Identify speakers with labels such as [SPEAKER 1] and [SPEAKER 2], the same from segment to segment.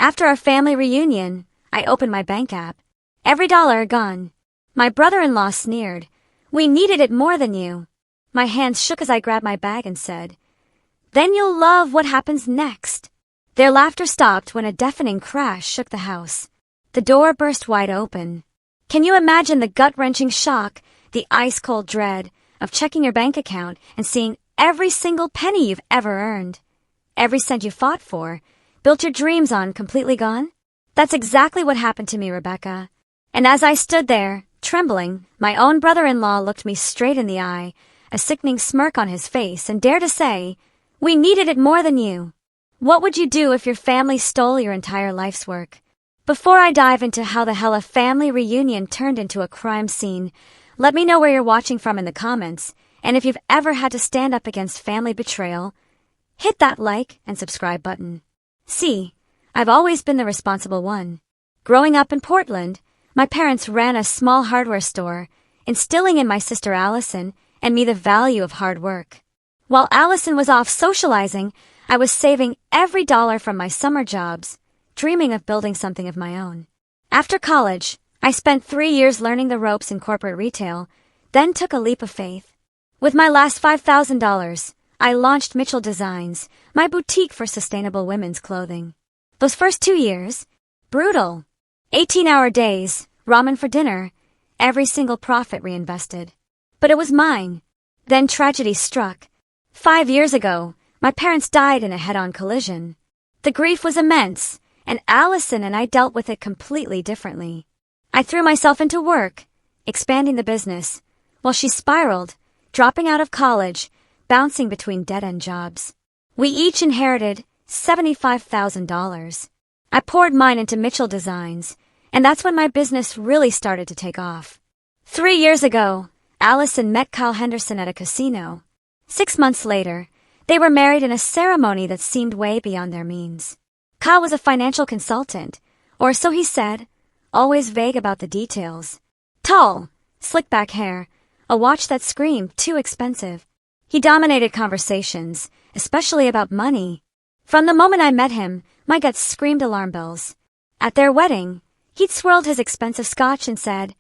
[SPEAKER 1] After our family reunion, I opened my bank app. Every dollar gone. My brother-in-law sneered. "We needed it more than you." My hands shook as I grabbed my bag and said, "Then you'll love what happens next." Their laughter stopped when a deafening crash shook the house. The door burst wide open. Can you imagine the gut-wrenching shock, the ice-cold dread of checking your bank account and seeing every single penny you've ever earned? Every cent you fought for, built your dreams on, completely gone? That's exactly what happened to me, Rebecca. And as I stood there, trembling, my own brother-in-law looked me straight in the eye, a sickening smirk on his face, and dared to say, "We needed it more than you." What would you do if your family stole your entire life's work? Before I dive into how the hell a family reunion turned into a crime scene, let me know where you're watching from in the comments, and if you've ever had to stand up against family betrayal, hit that like and subscribe button. See, I've always been the responsible one. Growing up in Portland, my parents ran a small hardware store, instilling in my sister Allison and me the value of hard work. While Allison was off socializing, I was saving every dollar from my summer jobs, dreaming of building something of my own. After college, I spent 3 years learning the ropes in corporate retail, then took a leap of faith. With my last $5,000, I launched Mitchell Designs, my boutique for sustainable women's clothing. Those first 2 years, brutal. 18-hour days, ramen for dinner, every single profit reinvested. But it was mine. Then tragedy struck. 5 years ago, my parents died in a head-on collision. The grief was immense, and Allison and I dealt with it completely differently. I threw myself into work, expanding the business, while she spiraled, dropping out of college, bouncing between dead-end jobs. We each inherited $75,000. I poured mine into Mitchell Designs, and that's when my business really started to take off. 3 years ago, Allison met Kyle Henderson at a casino. 6 months later, they were married in a ceremony that seemed way beyond their means. Kyle was a financial consultant, or so he said, always vague about the details. Tall, slick-back hair, a watch that screamed too expensive. He dominated conversations, especially about money. From the moment I met him, my gut screamed alarm bells. At their wedding, he'd swirled his expensive scotch and said,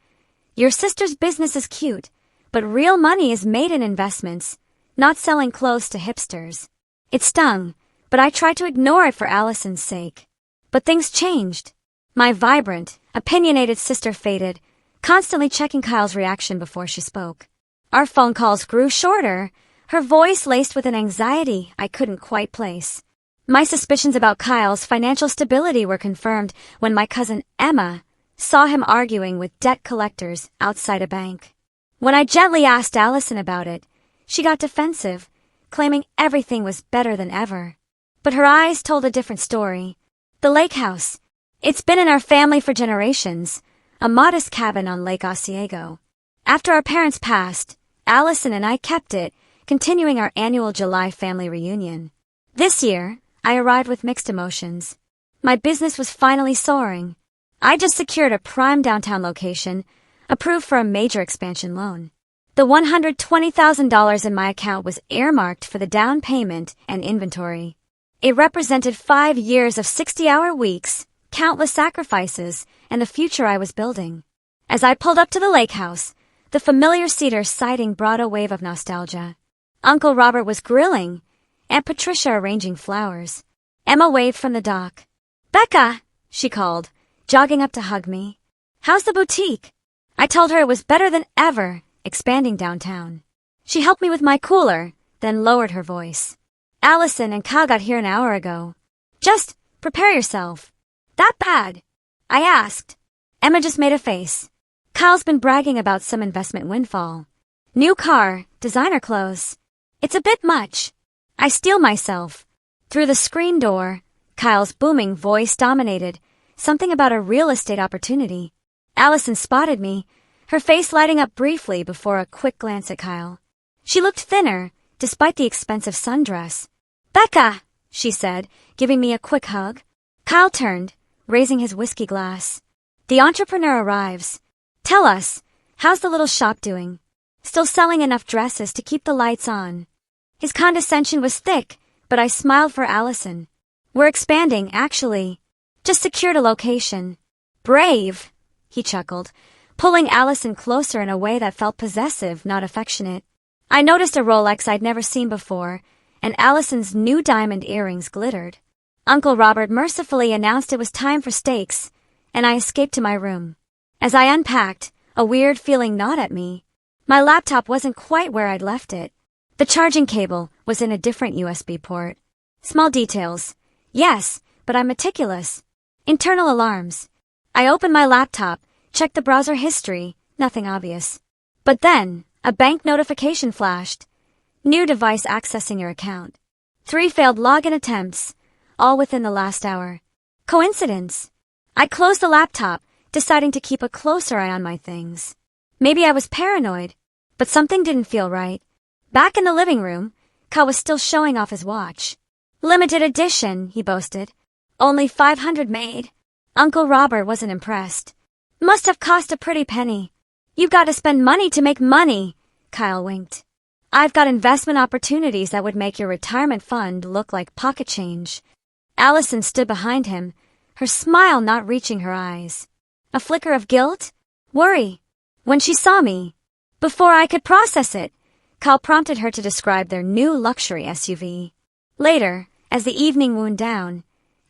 [SPEAKER 1] "Your sister's business is cute, but real money is made in investments, not selling clothes to hipsters." It stung, but I tried to ignore it for Allison's sake. But things changed. My vibrant, opinionated sister faded, constantly checking Kyle's reaction before she spoke. Our phone calls grew shorter, her voice laced with an anxiety I couldn't quite place. My suspicions about Kyle's financial stability were confirmed when my cousin Emma saw him arguing with debt collectors outside a bank. When I gently asked Allison about it, she got defensive, claiming everything was better than ever. But her eyes told a different story. The lake house. It's been in our family for generations, a modest cabin on Lake Oswego. After our parents passed, Allison and I kept it, continuing our annual July family reunion. This year, I arrived with mixed emotions. My business was finally soaring. I just secured a prime downtown location, approved for a major expansion loan. The $120,000 in my account was earmarked for the down payment and inventory. It represented 5 years of 60-hour weeks, countless sacrifices, and the future I was building. As I pulled up to the lake house, the familiar cedar siding brought a wave of nostalgia. Uncle Robert was grilling, Aunt Patricia arranging flowers. Emma waved from the dock. "Becca," she called, jogging up to hug me. "How's the boutique?" I told her it was better than ever, expanding downtown. She helped me with my cooler, then lowered her voice. "Allison and Kyle got here an hour ago. Just prepare yourself." "That bad?" I asked. Emma just made a face. "Kyle's been bragging about some investment windfall. New car, designer clothes. It's a bit much." I steel myself. Through the screen door, Kyle's booming voice dominated, something about a real estate opportunity. Allison spotted me, her face lighting up briefly before a quick glance at Kyle. She looked thinner, despite the expensive sundress. "Becca," she said, giving me a quick hug. Kyle turned, raising his whiskey glass. "The entrepreneur arrives. Tell us, how's the little shop doing? Still selling enough dresses to keep the lights on?" His condescension was thick, but I smiled for Allison. "We're expanding, actually. Just secured a location. Brave, he chuckled, pulling Allison closer in a way that felt possessive, not affectionate. I noticed a Rolex I'd never seen before, and Allison's new diamond earrings glittered. Uncle Robert mercifully announced it was time for steaks, and I escaped to my room. As I unpacked, a weird feeling gnawed at me. My laptop wasn't quite where I'd left it. The charging cable was in a different USB port. Small details. Yes, but I'm meticulous. Internal alarms. I opened my laptop, checked the browser history, nothing obvious. But then, a bank notification flashed. New device accessing your account. 3 failed login attempts, all within the last hour. Coincidence? I closed the laptop, deciding to keep a closer eye on my things. Maybe I was paranoid, but something didn't feel right. Back in the living room, Kyle was still showing off his watch. Limited edition, he boasted. Only 500 made. Uncle Robert wasn't impressed. Must have cost a pretty penny. You've got to spend money to make money, Kyle winked. I've got investment opportunities that would make your retirement fund look like pocket change. Allison stood behind him, her smile not reaching her eyes. A flicker of guilt? Worry. When she saw me. Before I could process it, Kyle prompted her to describe their new luxury SUV. Later, as the evening wound down,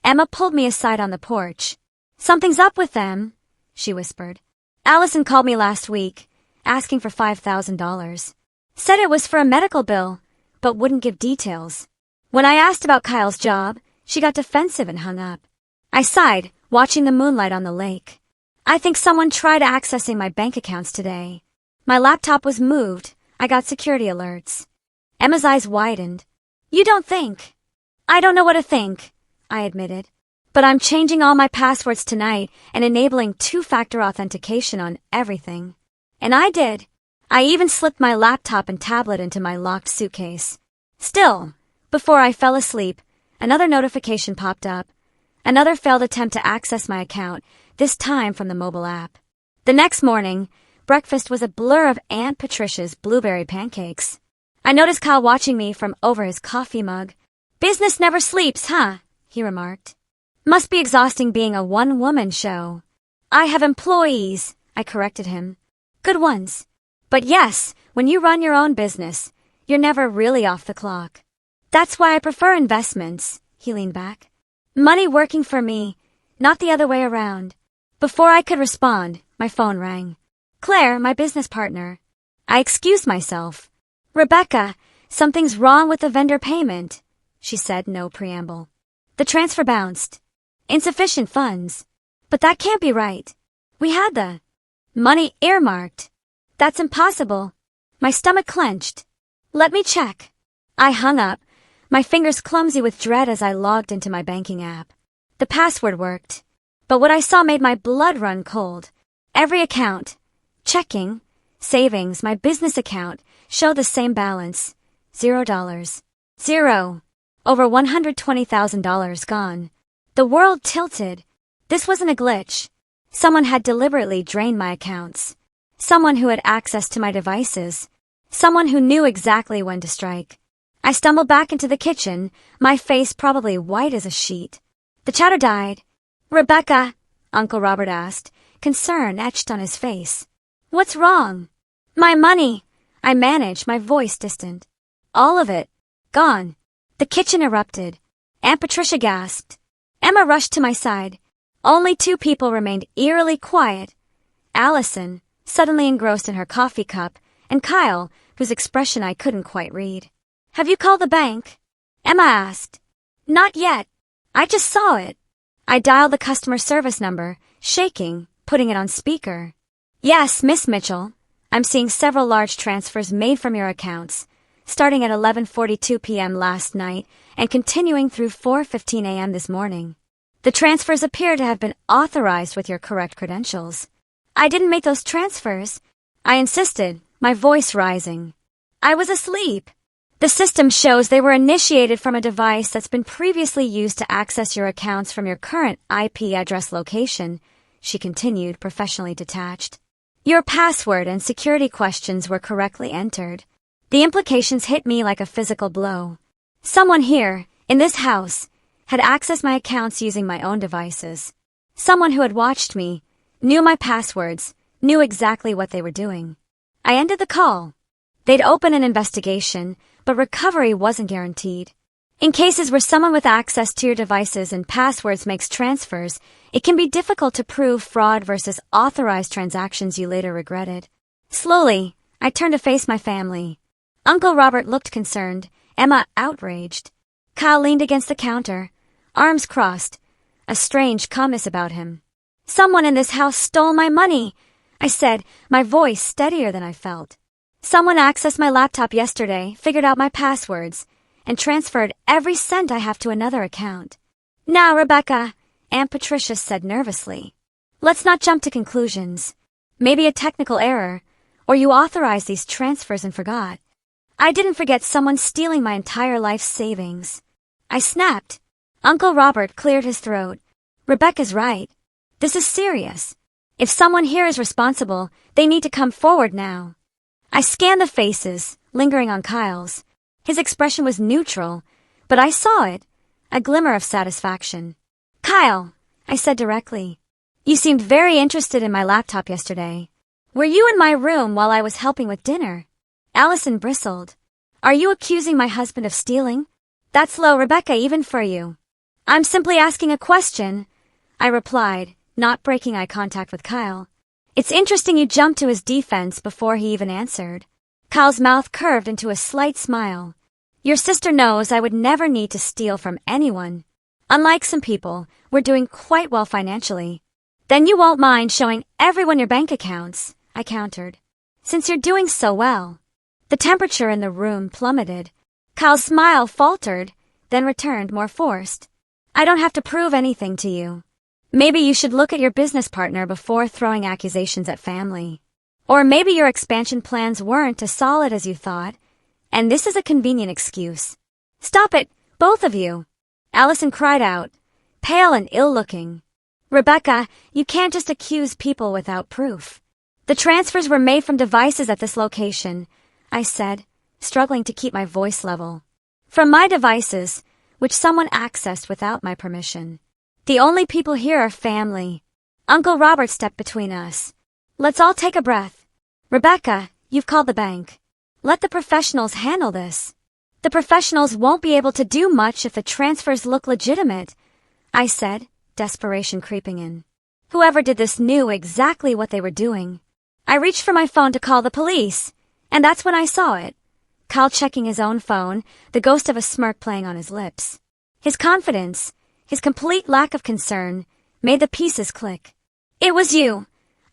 [SPEAKER 1] Emma pulled me aside on the porch. Something's up with them, she whispered. Allison called me last week, asking for $5,000. Said it was for a medical bill, but wouldn't give details. When I asked about Kyle's job, she got defensive and hung up. I sighed, watching the moonlight on the lake. I think someone tried accessing my bank accounts today. My laptop was moved. I got security alerts. Emma's eyes widened. You don't think? I don't know what to think, I admitted. But I'm changing all my passwords tonight and enabling 2-factor authentication on everything. And I did. I even slipped my laptop and tablet into my locked suitcase. Still, before I fell asleep, another notification popped up. Another failed attempt to access my account, this time from the mobile app. The next morning, breakfast was a blur of Aunt Patricia's blueberry pancakes. I noticed Kyle watching me from over his coffee mug. Business never sleeps, huh? He remarked. Must be exhausting being a one-woman show. I have employees, I corrected him. Good ones. But yes, when you run your own business, you're never really off the clock. That's why I prefer investments, he leaned back. Money working for me, not the other way around. Before I could respond, my phone rang. Claire, my business partner. I excused myself. Rebecca, something's wrong with the vendor payment, she said, no preamble. The transfer bounced. Insufficient funds. But that can't be right. We had the money earmarked. That's impossible. My stomach clenched. Let me check. I hung up, my fingers clumsy with dread as I logged into my banking app. The password worked, but what I saw made my blood run cold. Every account, checking, savings, my business account, showed the same balance. $0. Zero. Over $120,000 gone. The world tilted. This wasn't a glitch. Someone had deliberately drained my accounts. Someone who had access to my devices. Someone who knew exactly when to strike. I stumbled back into the kitchen, my face probably white as a sheet. The chatter died. Rebecca, Uncle Robert asked, concern etched on his face. What's wrong? My money, I managed, my voice distant. All of it. Gone. The kitchen erupted. Aunt Patricia gasped. Emma rushed to my side. Only 2 people remained eerily quiet. Allison, suddenly engrossed in her coffee cup, and Kyle, whose expression I couldn't quite read. Have you called the bank? Emma asked. Not yet. I just saw it. I dialed the customer service number, shaking, putting it on speaker. Yes, Miss Mitchell. I'm seeing several large transfers made from your accounts, starting at 11:42 p.m. last night and continuing through 4:15 a.m. this morning. The transfers appear to have been authorized with your correct credentials. I didn't make those transfers, I insisted, my voice rising. I was asleep. The system shows they were initiated from a device that's been previously used to access your accounts from your current IP address location, she continued, professionally detached. Your password and security questions were correctly entered. The implications hit me like a physical blow. Someone here, in this house, had accessed my accounts using my own devices. Someone who had watched me, knew my passwords, knew exactly what they were doing. I ended the call. They'd open an investigation, but recovery wasn't guaranteed. In cases where someone with access to your devices and passwords makes transfers, it can be difficult to prove fraud versus authorized transactions you later regretted. Slowly, I turned to face my family. Uncle Robert looked concerned, Emma outraged. Kyle leaned against the counter, arms crossed, a strange calmness about him. "Someone in this house stole my money," I said, my voice steadier than I felt. "Someone accessed my laptop yesterday, figured out my passwords, and transferred every cent I have to another account." "Now, Rebecca," Aunt Patricia said nervously, "let's not jump to conclusions. Maybe a technical error, or you authorized these transfers and forgot." "I didn't forget someone stealing my entire life savings," I snapped. Uncle Robert cleared his throat. "Rebecca's right. This is serious. If someone here is responsible, they need to come forward now." I scanned the faces, lingering on Kyle's. His expression was neutral, but I saw it, a glimmer of satisfaction. "Kyle," I said directly, "you seemed very interested in my laptop yesterday. Were you in my room while I was helping with dinner?" Allison bristled. "Are you accusing my husband of stealing? That's low, Rebecca, even for you." "I'm simply asking a question," I replied, not breaking eye contact with Kyle. "It's interesting you jumped to his defense before he even answered." Kyle's mouth curved into a slight smile. "Your sister knows I would never need to steal from anyone. Unlike some people, we're doing quite well financially." "Then you won't mind showing everyone your bank accounts," I countered. "Since you're doing so well." The temperature in the room plummeted. Kyle's smile faltered, then returned more forced. "I don't have to prove anything to you. Maybe you should look at your business partner before throwing accusations at family. Or maybe your expansion plans weren't as solid as you thought, and this is a convenient excuse." "Stop it, both of you!" Allison cried out, pale and ill-looking. "Rebecca, you can't just accuse people without proof." "The transfers were made from devices at this location," I said, struggling to keep my voice level. "From my devices, which someone accessed without my permission. The only people here are family." Uncle Robert stepped between us. "Let's all take a breath. Rebecca, you've called the bank. Let the professionals handle this." "The professionals won't be able to do much if the transfers look legitimate," I said, desperation creeping in. Whoever did this knew exactly what they were doing. I reached for my phone to call the police, and that's when I saw it. Kyle checking his own phone, the ghost of a smirk playing on his lips. His confidence, his complete lack of concern, made the pieces click. "It was you,"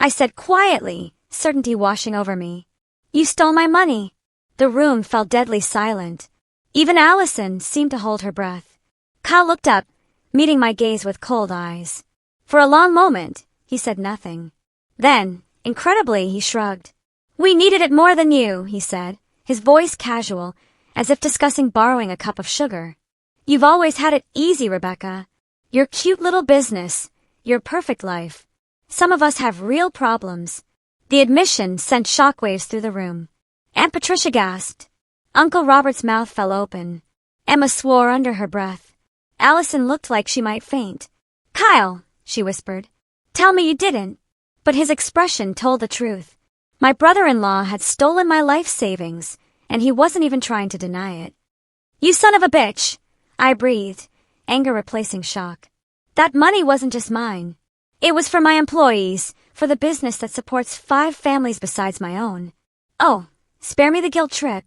[SPEAKER 1] I said quietly, certainty washing over me. "You stole my money." The room fell deadly silent. Even Allison seemed to hold her breath. Kyle looked up, meeting my gaze with cold eyes. For a long moment, he said nothing. Then, incredibly, he shrugged. "We needed it more than you," he said, his voice casual, as if discussing borrowing a cup of sugar. "You've always had it easy, Rebecca. Your cute little business, your perfect life. Some of us have real problems." The admission sent shockwaves through the room. Aunt Patricia gasped. Uncle Robert's mouth fell open. Emma swore under her breath. Allison looked like she might faint. "Kyle," she whispered, "tell me you didn't." But his expression told the truth. My brother-in-law had stolen my life savings, and he wasn't even trying to deny it. "You son of a bitch," I breathed, anger replacing shock. "That money wasn't just mine. It was for my employees, for the business that supports 5 families besides my own." "Oh, spare me the guilt trip."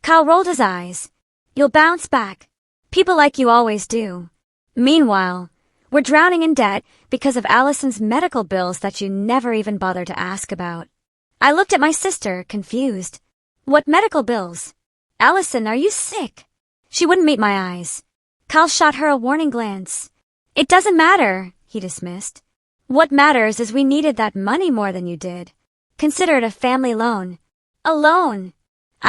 [SPEAKER 1] Kyle rolled his eyes. "You'll bounce back. People like you always do. Meanwhile, we're drowning in debt because of Allison's medical bills that you never even bothered to ask about." I looked at my sister, confused. "What medical bills?" "Allison, are you sick?" She wouldn't meet my eyes. Kyle shot her a warning glance. "It doesn't matter," he dismissed. "What matters is we needed that money more than you did. Consider it a family loan." "A loan?"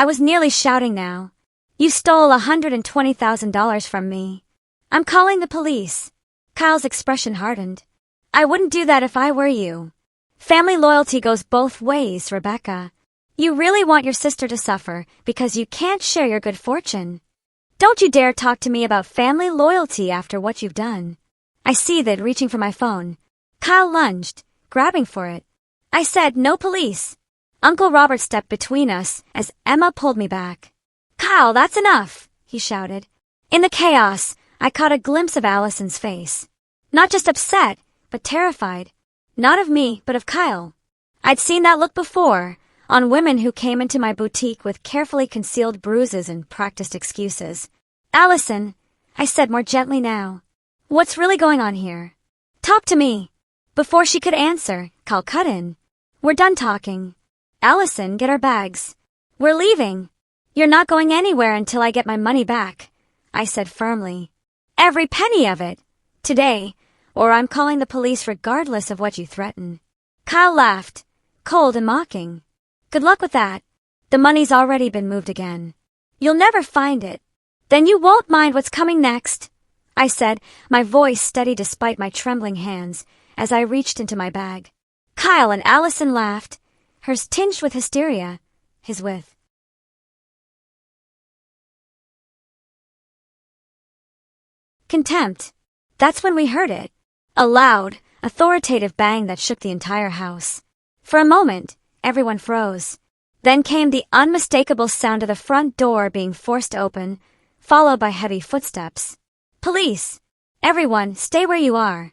[SPEAKER 1] I was nearly shouting now. "You stole $120,000 from me. I'm calling the police." Kyle's expression hardened. "I wouldn't do that if I were you. Family loyalty goes both ways, Rebecca. You really want your sister to suffer because you can't share your good fortune." Don't you dare talk to me about family loyalty after what you've done. I seethed, reaching for my phone. Kyle lunged, grabbing for it. I said, no police. Uncle Robert stepped between us as Emma pulled me back. Kyle, that's enough, he shouted. In the chaos, I caught a glimpse of Allison's face. Not just upset, but terrified. Not of me, but of Kyle. I'd seen that look before, on women who came into my boutique with carefully concealed bruises and practiced excuses. Allison, I said more gently now. What's really going on here? Talk to me. Before she could answer, Kyle cut in. We're done talking. Allison, get our bags. We're leaving. You're not going anywhere until I get my money back, I said firmly. Every penny of it. Today, or I'm calling the police regardless of what you threaten. Kyle laughed, cold and mocking. Good luck with that. The money's already been moved again. You'll never find it. Then you won't mind what's coming next, I said, my voice steady despite my trembling hands, as I reached into my bag. Kyle and Allison laughed, hers tinged with hysteria, his with contempt. That's when we heard it. A loud, authoritative bang that shook the entire house. For a moment, everyone froze. Then came the unmistakable sound of the front door being forced open, followed by heavy footsteps. Police! Everyone, stay where you are.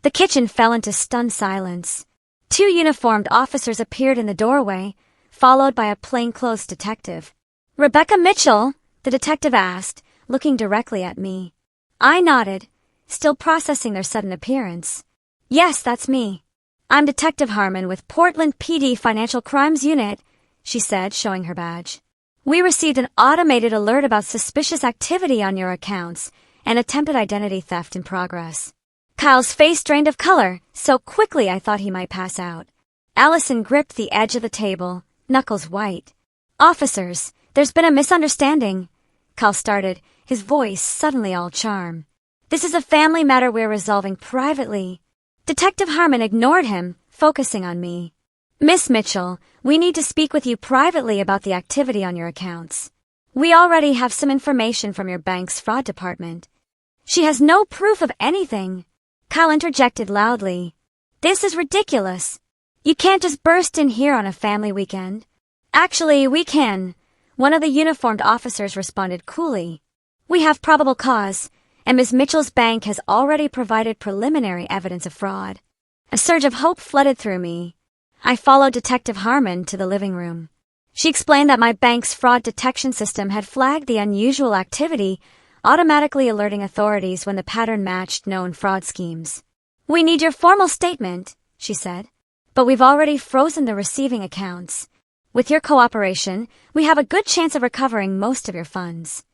[SPEAKER 1] The kitchen fell into stunned silence. 2 uniformed officers appeared in the doorway, followed by a plainclothes detective. Rebecca Mitchell? The detective asked, looking directly at me. I nodded, still processing their sudden appearance. Yes, that's me. I'm Detective Harmon with Portland PD Financial Crimes Unit, she said, showing her badge. We received an automated alert about suspicious activity on your accounts and attempted identity theft in progress. Kyle's face drained of color, so quickly I thought he might pass out. Allison gripped the edge of the table, knuckles white. Officers, there's been a misunderstanding. Kyle started, his voice suddenly all charm. This is a family matter we're resolving privately. Detective Harmon ignored him, focusing on me. Miss Mitchell, we need to speak with you privately about the activity on your accounts. We already have some information from your bank's fraud department. She has no proof of anything. Kyle interjected loudly. This is ridiculous. You can't just burst in here on a family weekend. Actually, we can. One of the uniformed officers responded coolly. We have probable cause, and Ms. Mitchell's bank has already provided preliminary evidence of fraud. A surge of hope flooded through me. I followed Detective Harmon to the living room. She explained that my bank's fraud detection system had flagged the unusual activity, automatically alerting authorities when the pattern matched known fraud schemes. We need your formal statement, she said, but we've already frozen the receiving accounts. With your cooperation, we have a good chance of recovering most of your funds.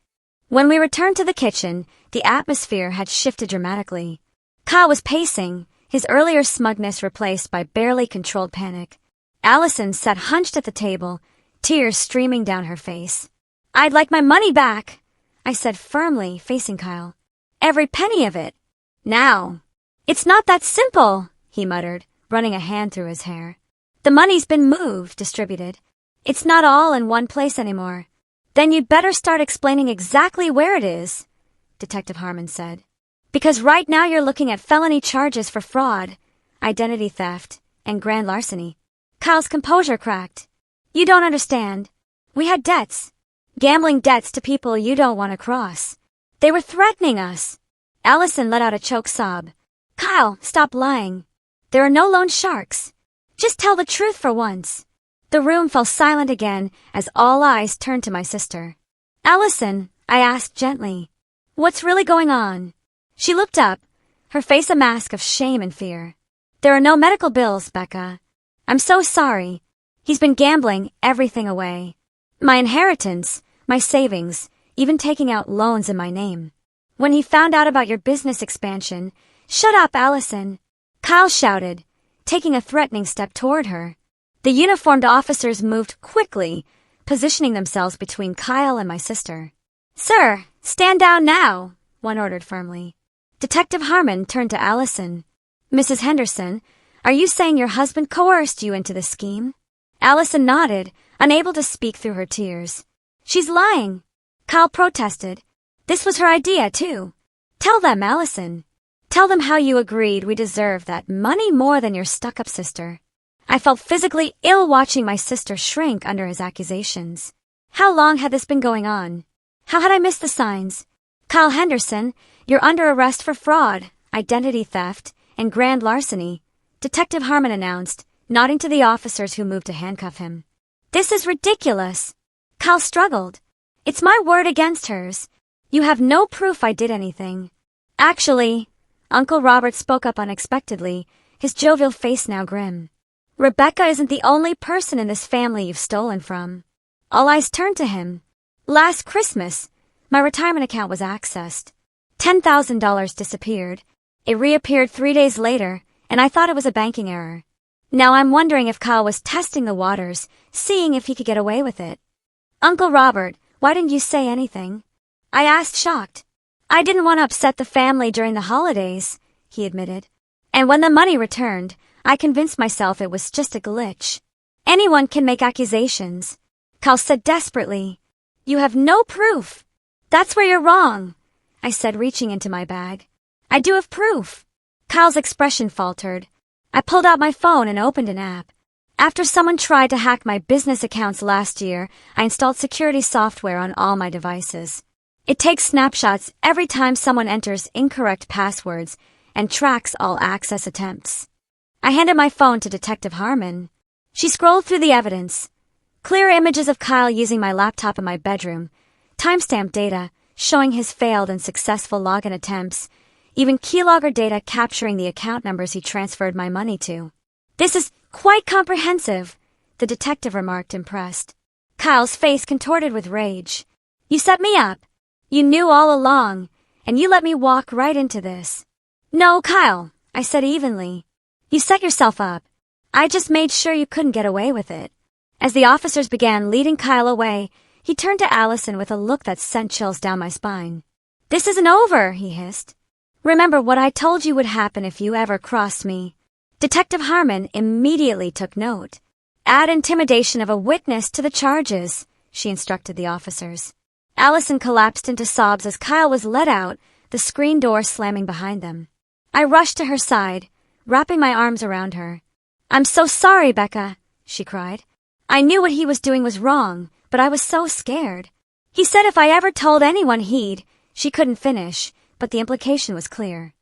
[SPEAKER 1] When we returned to the kitchen, the atmosphere had shifted dramatically. Kyle was pacing, his earlier smugness replaced by barely controlled panic. Allison sat hunched at the table, tears streaming down her face. I'd like my money back, I said firmly, facing Kyle. Every penny of it. Now. It's not that simple, he muttered, running a hand through his hair. The money's been moved, distributed. It's not all in one place anymore. Then you'd better start explaining exactly where it is, Detective Harmon said. Because right now you're looking at felony charges for fraud, identity theft, and grand larceny. Kyle's composure cracked. You don't understand. We had debts. Gambling debts to people you don't want to cross. They were threatening us. Allison let out a choked sob. Kyle, stop lying. There are no loan sharks. Just tell the truth for once. The room fell silent again as all eyes turned to my sister. Allison, I asked gently, what's really going on? She looked up, her face a mask of shame and fear. There are no medical bills, Becca. I'm so sorry. He's been gambling everything away. My inheritance, my savings, even taking out loans in my name. When he found out about your business expansion, shut up, Allison, Kyle shouted, taking a threatening step toward her. The uniformed officers moved quickly, positioning themselves between Kyle and my sister. Sir, stand down now, one ordered firmly. Detective Harmon turned to Allison. Mrs. Henderson, are you saying your husband coerced you into this scheme? Allison nodded, unable to speak through her tears. She's lying, Kyle protested. This was her idea, too. Tell them, Allison. Tell them how you agreed we deserve that money more than your stuck-up sister. I felt physically ill watching my sister shrink under his accusations. How long had this been going on? How had I missed the signs? Kyle Henderson, you're under arrest for fraud, identity theft, and grand larceny, Detective Harmon announced, nodding to the officers who moved to handcuff him. This is ridiculous. Kyle struggled. It's my word against hers. You have no proof I did anything. Actually, Uncle Robert spoke up unexpectedly, his jovial face now grim. Rebecca isn't the only person in this family you've stolen from. All eyes turned to him. Last Christmas, my retirement account was accessed. $10,000 disappeared. It reappeared 3 days later, and I thought it was a banking error. Now I'm wondering if Kyle was testing the waters, seeing if he could get away with it. Uncle Robert, why didn't you say anything? I asked, shocked. I didn't want to upset the family during the holidays, he admitted. And when the money returned, I convinced myself it was just a glitch. Anyone can make accusations. Kyle said desperately. You have no proof. That's where you're wrong, I said, reaching into my bag. I do have proof. Kyle's expression faltered. I pulled out my phone and opened an app. After someone tried to hack my business accounts last year, I installed security software on all my devices. It takes snapshots every time someone enters incorrect passwords and tracks all access attempts. I handed my phone to Detective Harmon. She scrolled through the evidence. Clear images of Kyle using my laptop in my bedroom, timestamp data showing his failed and successful login attempts, even keylogger data capturing the account numbers he transferred my money to. This is quite comprehensive, the detective remarked, impressed. Kyle's face contorted with rage. You set me up. You knew all along, and you let me walk right into this. No, Kyle, I said evenly. You set yourself up. I just made sure you couldn't get away with it. As the officers began leading Kyle away, he turned to Allison with a look that sent chills down my spine. This isn't over, he hissed. Remember what I told you would happen if you ever crossed me. Detective Harmon immediately took note. Add intimidation of a witness to the charges, she instructed the officers. Allison collapsed into sobs as Kyle was let out, the screen door slamming behind them. I rushed to her side, wrapping my arms around her. I'm so sorry, Becca, she cried. I knew what he was doing was wrong, but I was so scared. He said if I ever told anyone she couldn't finish, but the implication was clear.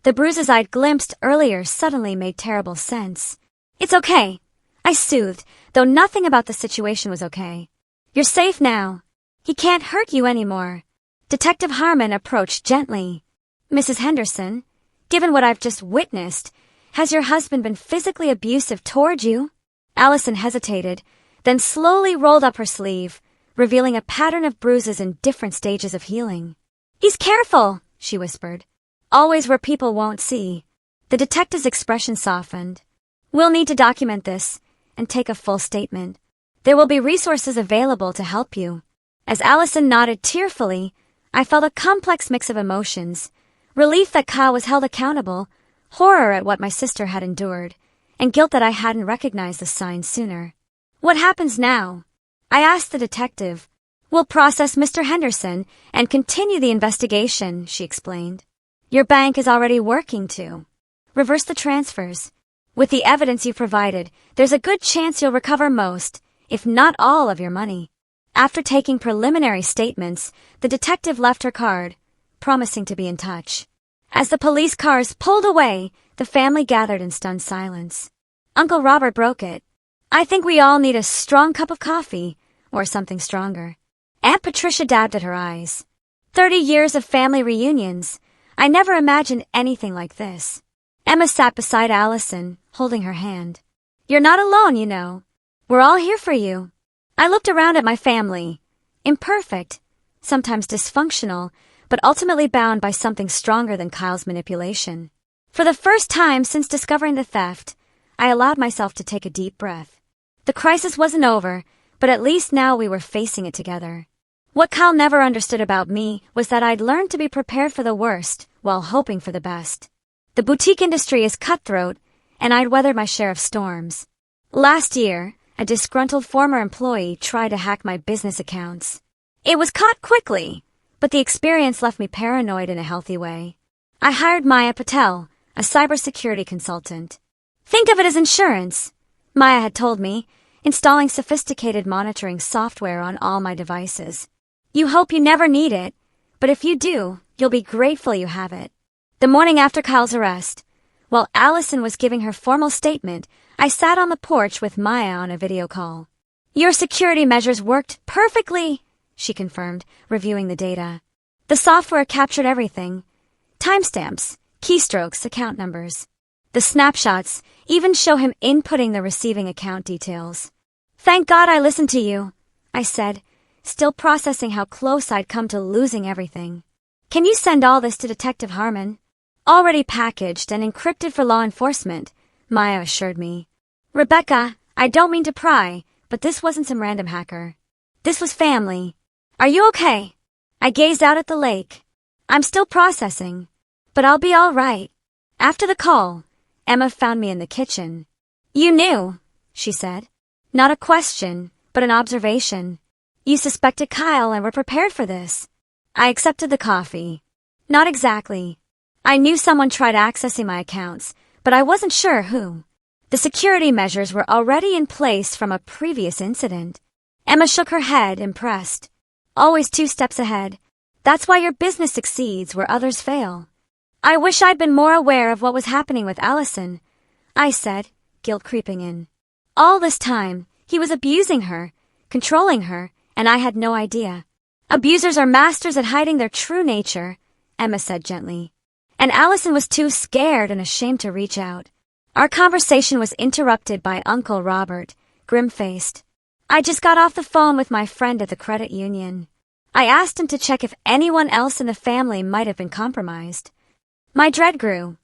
[SPEAKER 1] The bruises I'd glimpsed earlier suddenly made terrible sense. It's okay, I soothed, though nothing about the situation was okay. You're safe now. He can't hurt you anymore. Detective Harmon approached gently. Mrs. Henderson, given what I've just witnessed, has your husband been physically abusive toward you? Allison hesitated, then slowly rolled up her sleeve, revealing a pattern of bruises in different stages of healing. He's careful, she whispered. Always where people won't see. The detective's expression softened. We'll need to document this and take a full statement. There will be resources available to help you. As Allison nodded tearfully, I felt a complex mix of emotions. Relief that Kyle was held accountable, horror at what my sister had endured, and guilt that I hadn't recognized the signs sooner. What happens now? I asked the detective. We'll process Mr. Henderson and continue the investigation, she explained. Your bank is already working to reverse the transfers. With the evidence you provided, there's a good chance you'll recover most, if not all, of your money. After taking preliminary statements, the detective left her card, promising to be in touch. As the police cars pulled away, the family gathered in stunned silence. Uncle Robert broke it. I think we all need a strong cup of coffee, or something stronger. Aunt Patricia dabbed at her eyes. 30 years of family reunions. I never imagined anything like this. Emma sat beside Allison, holding her hand. You're not alone, you know. We're all here for you. I looked around at my family. Imperfect, sometimes dysfunctional, but ultimately bound by something stronger than Kyle's manipulation. For the first time since discovering the theft, I allowed myself to take a deep breath. The crisis wasn't over, but at least now we were facing it together. What Kyle never understood about me was that I'd learned to be prepared for the worst while hoping for the best. The boutique industry is cutthroat, and I'd weathered my share of storms. Last year, a disgruntled former employee tried to hack my business accounts. It was caught quickly, but the experience left me paranoid in a healthy way. I hired Maya Patel, a cybersecurity consultant. Think of it as insurance, Maya had told me, installing sophisticated monitoring software on all my devices. You hope you never need it, but if you do, you'll be grateful you have it. The morning after Kyle's arrest, while Allison was giving her formal statement, I sat on the porch with Maya on a video call. Your security measures worked perfectly, she confirmed, reviewing the data. The software captured everything. Timestamps, keystrokes, account numbers. The snapshots even show him inputting the receiving account details. Thank God I listened to you, I said, still processing how close I'd come to losing everything. Can you send all this to Detective Harmon? Already packaged and encrypted for law enforcement, Maya assured me. Rebecca, I don't mean to pry, but this wasn't some random hacker. This was family. Are you okay? I gazed out at the lake. I'm still processing, but I'll be all right. After the call, Emma found me in the kitchen. You knew, she said. Not a question, but an observation. You suspected Kyle and were prepared for this. I accepted the coffee. Not exactly. I knew someone tried accessing my accounts, but I wasn't sure who. The security measures were already in place from a previous incident. Emma shook her head, impressed. Always 2 steps ahead. That's why your business succeeds where others fail. I wish I'd been more aware of what was happening with Allison, I said, guilt creeping in. All this time, he was abusing her, controlling her, and I had no idea. Abusers are masters at hiding their true nature, Emma said gently. And Allison was too scared and ashamed to reach out. Our conversation was interrupted by Uncle Robert, grim-faced. I just got off the phone with my friend at the credit union. I asked him to check if anyone else in the family might have been compromised. My dread grew.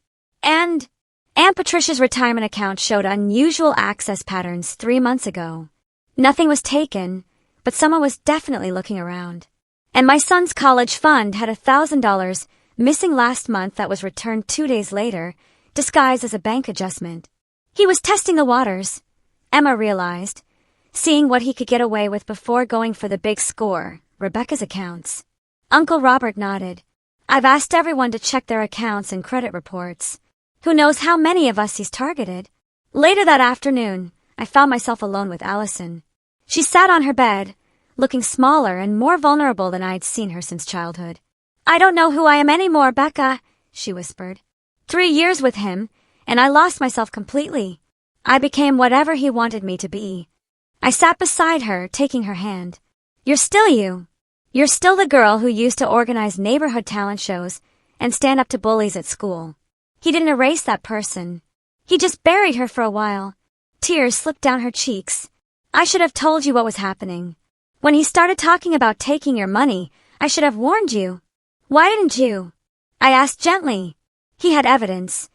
[SPEAKER 1] And Aunt Patricia's retirement account showed unusual access patterns 3 months ago. Nothing was taken, but someone was definitely looking around. And my son's college fund had $1,000 missing last month that was returned 2 days later, disguised as a bank adjustment. He was testing the waters, Emma realized, seeing what he could get away with before going for the big score, Rebecca's accounts. Uncle Robert nodded. I've asked everyone to check their accounts and credit reports. Who knows how many of us he's targeted? Later that afternoon, I found myself alone with Allison. She sat on her bed, looking smaller and more vulnerable than I'd seen her since childhood. I don't know who I am anymore, Becca, she whispered. 3 years with him, and I lost myself completely. I became whatever he wanted me to be. I sat beside her, taking her hand. You're still you. You're still the girl who used to organize neighborhood talent shows and stand up to bullies at school. He didn't erase that person. He just buried her for a while. Tears slipped down her cheeks. I should have told you what was happening. When he started talking about taking your money, I should have warned you. Why didn't you? I asked gently. He had evidence.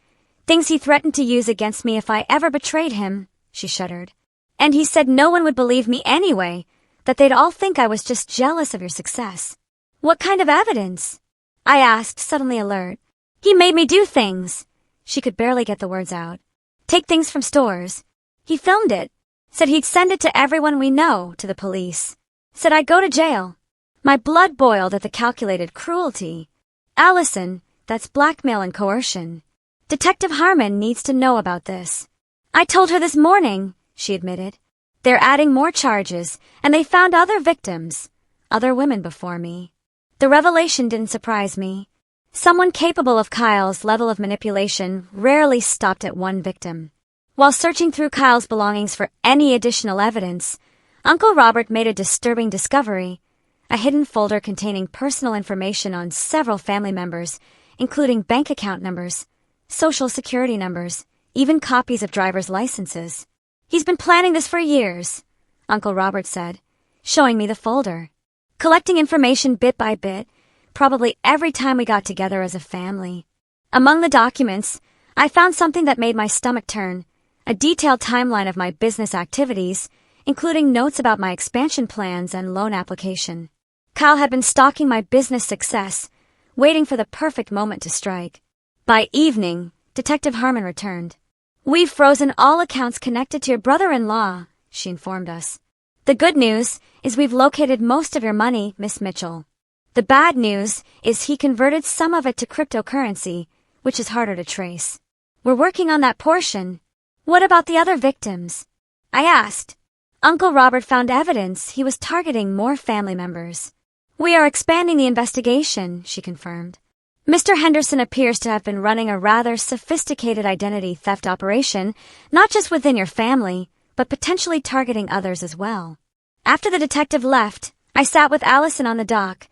[SPEAKER 1] Things he threatened to use against me if I ever betrayed him, she shuddered. And he said no one would believe me anyway, that they'd all think I was just jealous of your success. What kind of evidence? I asked, suddenly alert. He made me do things. She could barely get the words out. Take things from stores. He filmed it. Said he'd send it to everyone we know, to the police. Said I'd go to jail. My blood boiled at the calculated cruelty. Allison, that's blackmail and coercion. Detective Harmon needs to know about this. I told her this morning, she admitted. They're adding more charges, and they found other victims, other women before me. The revelation didn't surprise me. Someone capable of Kyle's level of manipulation rarely stopped at one victim. While searching through Kyle's belongings for any additional evidence, Uncle Robert made a disturbing discovery, a hidden folder containing personal information on several family members, including bank account numbers, social security numbers, even copies of driver's licenses. He's been planning this for years, Uncle Robert said, showing me the folder. Collecting information bit by bit, probably every time we got together as a family. Among the documents, I found something that made my stomach turn, a detailed timeline of my business activities, including notes about my expansion plans and loan application. Kyle had been stalking my business success, waiting for the perfect moment to strike. By evening, Detective Harmon returned. We've frozen all accounts connected to your brother-in-law, she informed us. The good news is we've located most of your money, Miss Mitchell. The bad news is he converted some of it to cryptocurrency, which is harder to trace. We're working on that portion. What about the other victims? I asked. Uncle Robert found evidence he was targeting more family members. We are expanding the investigation, she confirmed. Mr. Henderson appears to have been running a rather sophisticated identity theft operation, not just within your family, but potentially targeting others as well. After the detective left, I sat with Allison on the dock,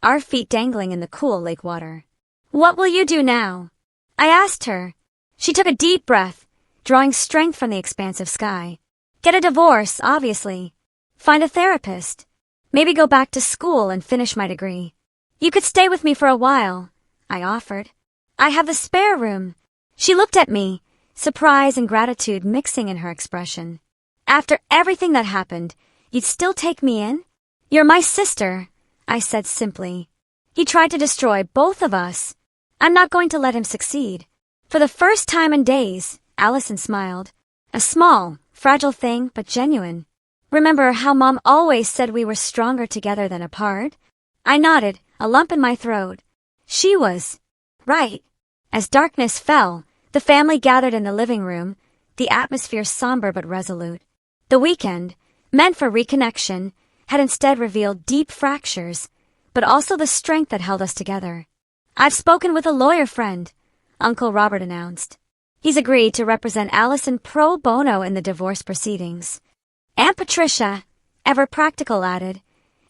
[SPEAKER 1] our feet dangling in the cool lake water. What will you do now? I asked her. She took a deep breath, drawing strength from the expansive sky. Get a divorce, obviously. Find a therapist. Maybe go back to school and finish my degree. You could stay with me for a while, I offered. I have the spare room. She looked at me, surprise and gratitude mixing in her expression. After everything that happened, you'd still take me in? You're my sister, I said simply. He tried to destroy both of us. I'm not going to let him succeed. For the first time in days, Allison smiled. A small, fragile thing, but genuine. Remember how Mom always said we were stronger together than apart? I nodded, a lump in my throat. She was right. As darkness fell, the family gathered in the living room, the atmosphere somber but resolute. The weekend, meant for reconnection, had instead revealed deep fractures, but also the strength that held us together. I've spoken with a lawyer friend, Uncle Robert announced. He's agreed to represent Allison pro bono in the divorce proceedings. Aunt Patricia, ever practical, added,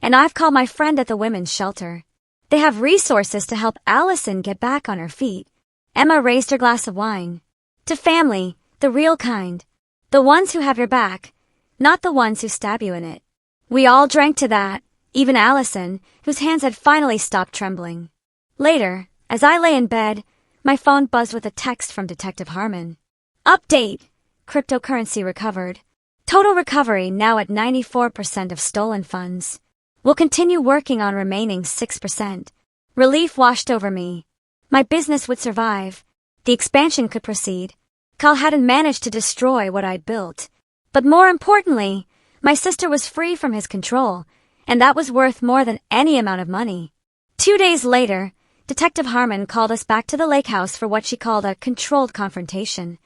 [SPEAKER 1] and I've called my friend at the women's shelter. They have resources to help Allison get back on her feet. Emma raised her glass of wine. To family, the real kind. The ones who have your back, not the ones who stab you in it. We all drank to that, even Allison, whose hands had finally stopped trembling. Later, as I lay in bed, my phone buzzed with a text from Detective Harmon. Update! Cryptocurrency recovered. Total recovery now at 94% of stolen funds. We'll continue working on remaining 6%. Relief washed over me. My business would survive. The expansion could proceed. Kyle hadn't managed to destroy what I'd built. But more importantly, my sister was free from his control, and that was worth more than any amount of money. 2 days later, Detective Harmon called us back to the lake house for what she called a controlled confrontation.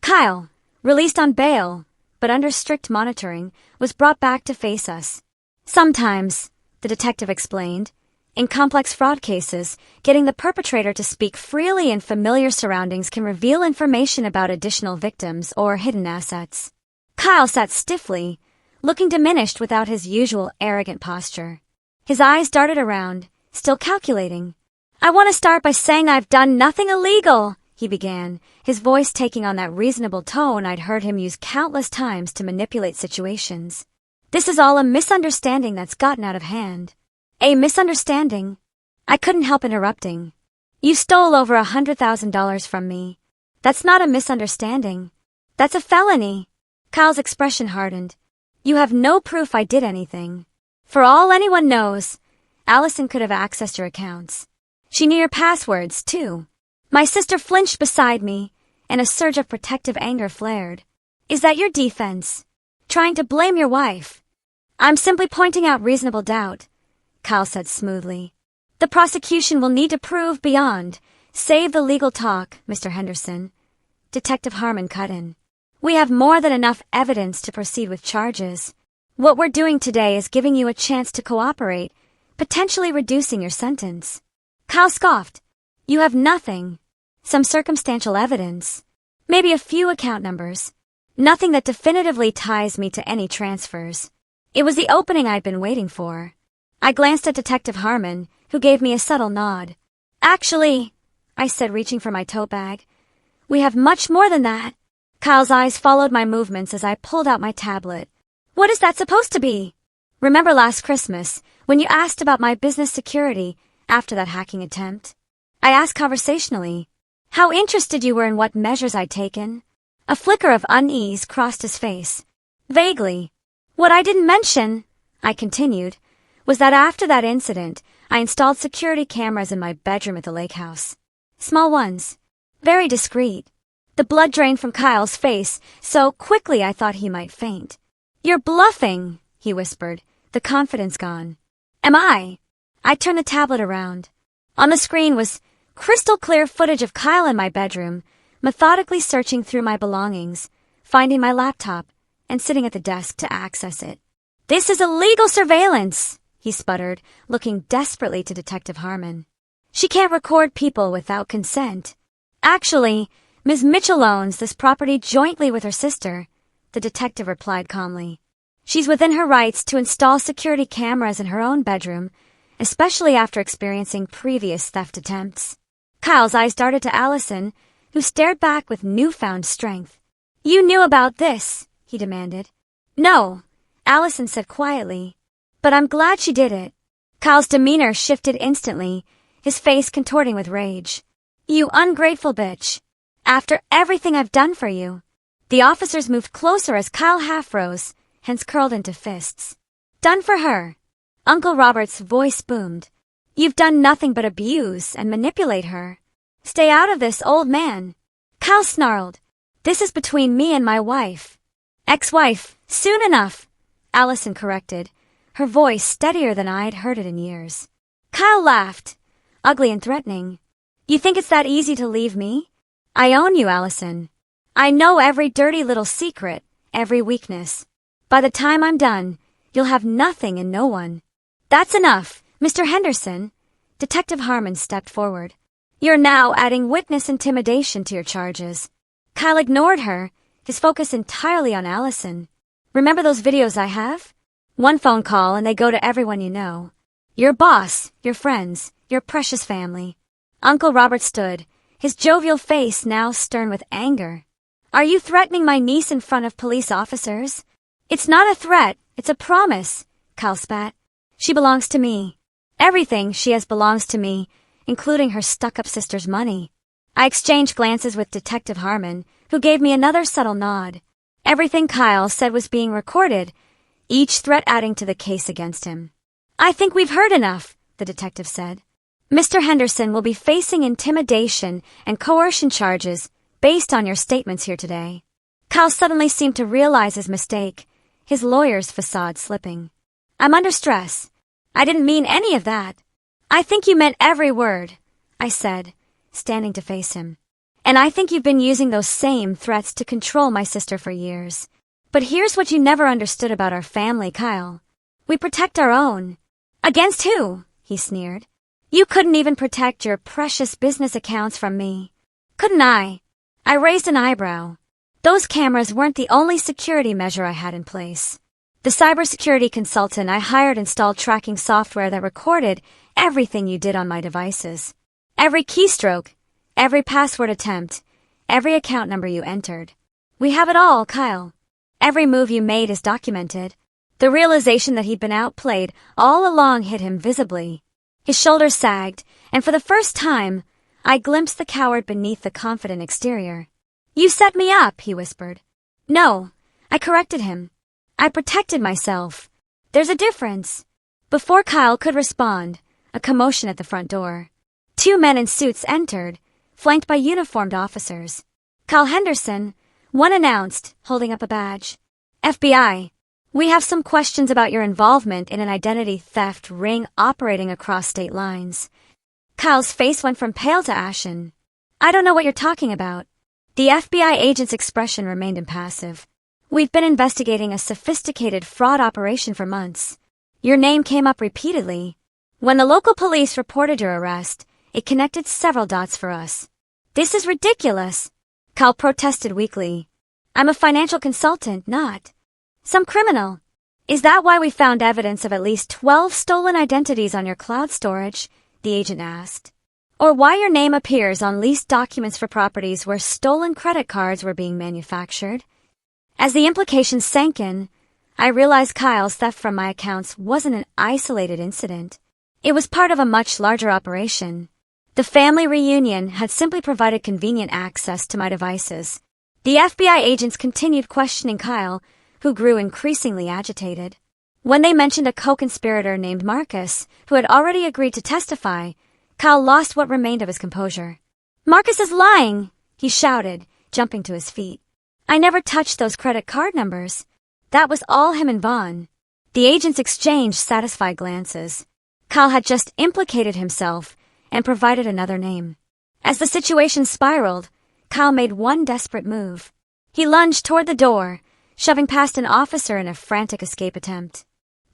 [SPEAKER 1] Kyle, released on bail, but under strict monitoring, was brought back to face us. Sometimes, the detective explained, in complex fraud cases, getting the perpetrator to speak freely in familiar surroundings can reveal information about additional victims or hidden assets. Kyle sat stiffly, looking diminished without his usual arrogant posture. His eyes darted around, still calculating. I want to start by saying I've done nothing illegal, he began, his voice taking on that reasonable tone I'd heard him use countless times to manipulate situations. This is all a misunderstanding that's gotten out of hand. A misunderstanding? I couldn't help interrupting. You stole over $100,000 from me. That's not a misunderstanding. That's a felony. Kyle's expression hardened. You have no proof I did anything. For all anyone knows, Allison could have accessed your accounts. She knew your passwords, too. My sister flinched beside me, and a surge of protective anger flared. Is that your defense? Trying to blame your wife? I'm simply pointing out reasonable doubt, Kyle said smoothly. The prosecution will need to prove beyond. Save the legal talk, Mr. Henderson. Detective Harmon cut in. We have more than enough evidence to proceed with charges. What we're doing today is giving you a chance to cooperate, potentially reducing your sentence. Kyle scoffed. You have nothing. Some circumstantial evidence. Maybe a few account numbers. Nothing that definitively ties me to any transfers. It was the opening I'd been waiting for. I glanced at Detective Harmon, who gave me a subtle nod. Actually, I said, reaching for my tote bag, we have much more than that. Kyle's eyes followed my movements as I pulled out my tablet. What is that supposed to be? Remember last Christmas, when you asked about my business security after that hacking attempt? I asked conversationally, how interested you were in what measures I'd taken. A flicker of unease crossed his face. Vaguely. What I didn't mention, I continued, was that after that incident, I installed security cameras in my bedroom at the lake house. Small ones. Very discreet. The blood drained from Kyle's face so quickly I thought he might faint. You're bluffing, he whispered, the confidence gone. Am I I turned the tablet around. On the screen was crystal clear footage of Kyle in my bedroom, methodically searching through my belongings, finding my laptop, and sitting at the desk to access it. "This is illegal surveillance," he sputtered, looking desperately to Detective Harmon. "She can't record people without consent." "Actually, Ms. Mitchell owns this property jointly with her sister," the detective replied calmly. "She's within her rights to install security cameras in her own bedroom, especially after experiencing previous theft attempts." Kyle's eyes darted to Allison, who stared back with newfound strength. "You knew about this?" he demanded. "No," Allison said quietly. "But I'm glad she did it." Kyle's demeanor shifted instantly, his face contorting with rage. "You ungrateful bitch. After everything I've done for you." The officers moved closer as Kyle half rose, hands curled into fists. "Done for her." Uncle Robert's voice boomed. "You've done nothing but abuse and manipulate her. Stay out of this, old man." Kyle snarled. "This is between me and my wife." "Ex-wife, soon enough," Allison corrected, her voice steadier than I'd heard it in years. Kyle laughed, ugly and threatening. "You think it's that easy to leave me? I own you, Allison. I know every dirty little secret, every weakness. By the time I'm done, you'll have nothing and no one." "That's enough, Mr. Henderson." Detective Harmon stepped forward. "You're now adding witness intimidation to your charges." Kyle ignored her, his focus entirely on Allison. "Remember those videos I have? One phone call and they go to everyone you know. Your boss, your friends, your precious family." Uncle Robert stood, his jovial face now stern with anger. "Are you threatening my niece in front of police officers?" "It's not a threat, it's a promise," Kyle spat. "She belongs to me. Everything she has belongs to me, including her stuck-up sister's money." I exchanged glances with Detective Harmon, who gave me another subtle nod. Everything Kyle said was being recorded, each threat adding to the case against him. "I think we've heard enough," the detective said. "Mr. Henderson will be facing intimidation and coercion charges based on your statements here today." Kyle suddenly seemed to realize his mistake, his lawyer's facade slipping. "I'm under stress. I didn't mean any of that." "I think you meant every word," I said, standing to face him. "And I think you've been using those same threats to control my sister for years. But here's what you never understood about our family, Kyle. We protect our own." "Against who?" he sneered. "You couldn't even protect your precious business accounts from me." "Couldn't I?" I raised an eyebrow. Those cameras weren't the only security measure I had in place. The cybersecurity consultant I hired installed tracking software that recorded everything you did on my devices. Every keystroke, every password attempt, every account number you entered. We have it all, Kyle. Every move you made is documented. The realization that he'd been outplayed all along hit him visibly. His shoulders sagged, and for the first time, I glimpsed the coward beneath the confident exterior. "You set me up," he whispered. "No," I corrected him. "I protected myself. There's a difference." Before Kyle could respond, a commotion at the front door. Two men in suits entered, flanked by uniformed officers. "Kyle Henderson," one announced, holding up a badge. "FBI, we have some questions about your involvement in an identity theft ring operating across state lines." Kyle's face went from pale to ashen. "I don't know what you're talking about." The FBI agent's expression remained impassive. "We've been investigating a sophisticated fraud operation for months. Your name came up repeatedly. When the local police reported your arrest, it connected several dots for us." "This is ridiculous," Kyle protested weakly. "I'm a financial consultant, not some criminal." "Is that why we found evidence of at least 12 stolen identities on your cloud storage?" the agent asked. "Or why your name appears on leased documents for properties where stolen credit cards were being manufactured?" As the implications sank in, I realized Kyle's theft from my accounts wasn't an isolated incident. It was part of a much larger operation. The family reunion had simply provided convenient access to my devices. The FBI agents continued questioning Kyle, who grew increasingly agitated. When they mentioned a co-conspirator named Marcus, who had already agreed to testify, Kyle lost what remained of his composure. "Marcus is lying!" he shouted, jumping to his feet. "I never touched those credit card numbers. That was all him and Vaughn." The agents exchanged satisfied glances. Kyle had just implicated himself and provided another name. As the situation spiraled, Kyle made one desperate move. He lunged toward the door, shoving past an officer in a frantic escape attempt.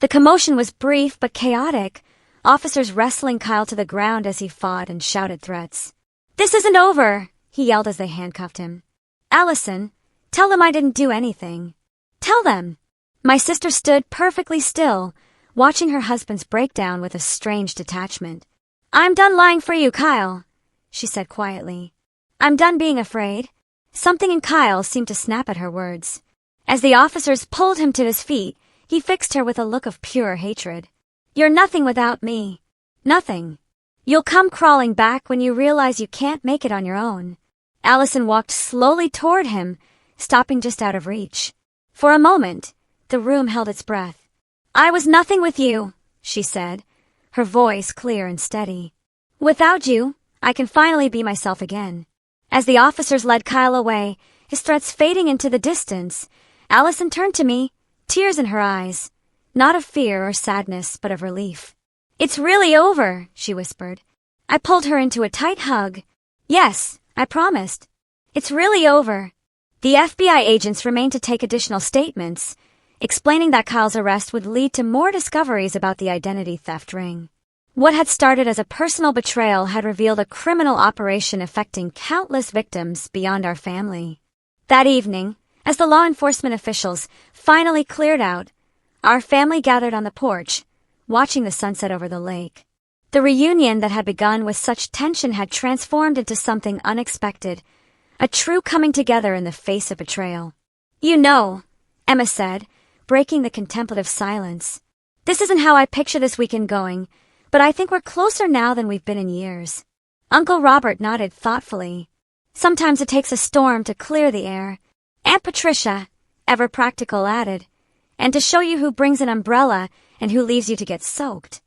[SPEAKER 1] The commotion was brief but chaotic, officers wrestling Kyle to the ground as he fought and shouted threats. "This isn't over," he yelled as they handcuffed him. "Allison, tell them I didn't do anything. Tell them." My sister stood perfectly still, watching her husband's breakdown with a strange detachment. "I'm done lying for you, Kyle," she said quietly. "I'm done being afraid." Something in Kyle seemed to snap at her words. As the officers pulled him to his feet, he fixed her with a look of pure hatred. "You're nothing without me. Nothing. You'll come crawling back when you realize you can't make it on your own." Allison walked slowly toward him, stopping just out of reach. For a moment, the room held its breath. "I was nothing with you," she said, her voice clear and steady. "Without you, I can finally be myself again." As the officers led Kyle away, his threats fading into the distance, Allison turned to me, tears in her eyes, not of fear or sadness, but of relief. "It's really over," she whispered. I pulled her into a tight hug. "Yes, I promised. It's really over." The FBI agents remained to take additional statements, explaining that Kyle's arrest would lead to more discoveries about the identity theft ring. What had started as a personal betrayal had revealed a criminal operation affecting countless victims beyond our family. That evening, as the law enforcement officials finally cleared out, our family gathered on the porch, watching the sunset over the lake. The reunion that had begun with such tension had transformed into something unexpected, a true coming together in the face of betrayal. "You know," Emma said, breaking the contemplative silence, "this isn't how I picture this weekend going, but I think we're closer now than we've been in years." Uncle Robert nodded thoughtfully. "Sometimes it takes a storm to clear the air," Aunt Patricia, ever practical, added, "and to show you who brings an umbrella and who leaves you to get soaked."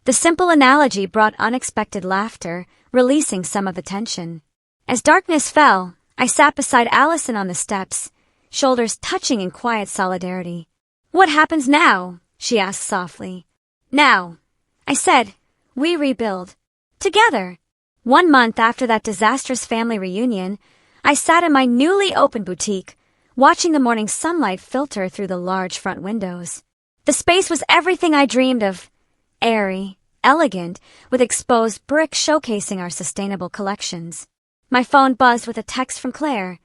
[SPEAKER 1] The simple analogy brought unexpected laughter, releasing some of the tension. As darkness fell, I sat beside Allison on the steps, shoulders touching in quiet solidarity. "What happens now?" she asked softly. "Now," I said, "we rebuild. Together." 1 month after that disastrous family reunion, I sat in my newly opened boutique, watching the morning sunlight filter through the large front windows. The space was everything I dreamed of. Airy, elegant, with exposed brick showcasing our sustainable collections. My phone buzzed with a text from Claire.